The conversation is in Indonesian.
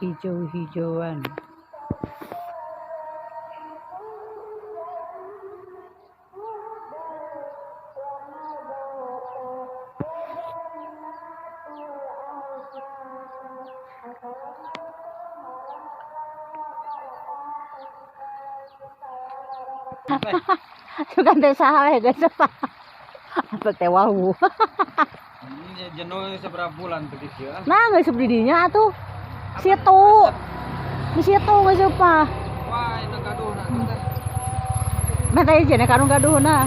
hijau-hijauan. Suka teh saha guys. Apa teh wau. Ini jenuh seberapa bulan begitu ya? Nah, geus didinya atuh. Situ. Di situ geus apa? Wah, ini gaduh nah. Nah teh jeneng karung gaduhna.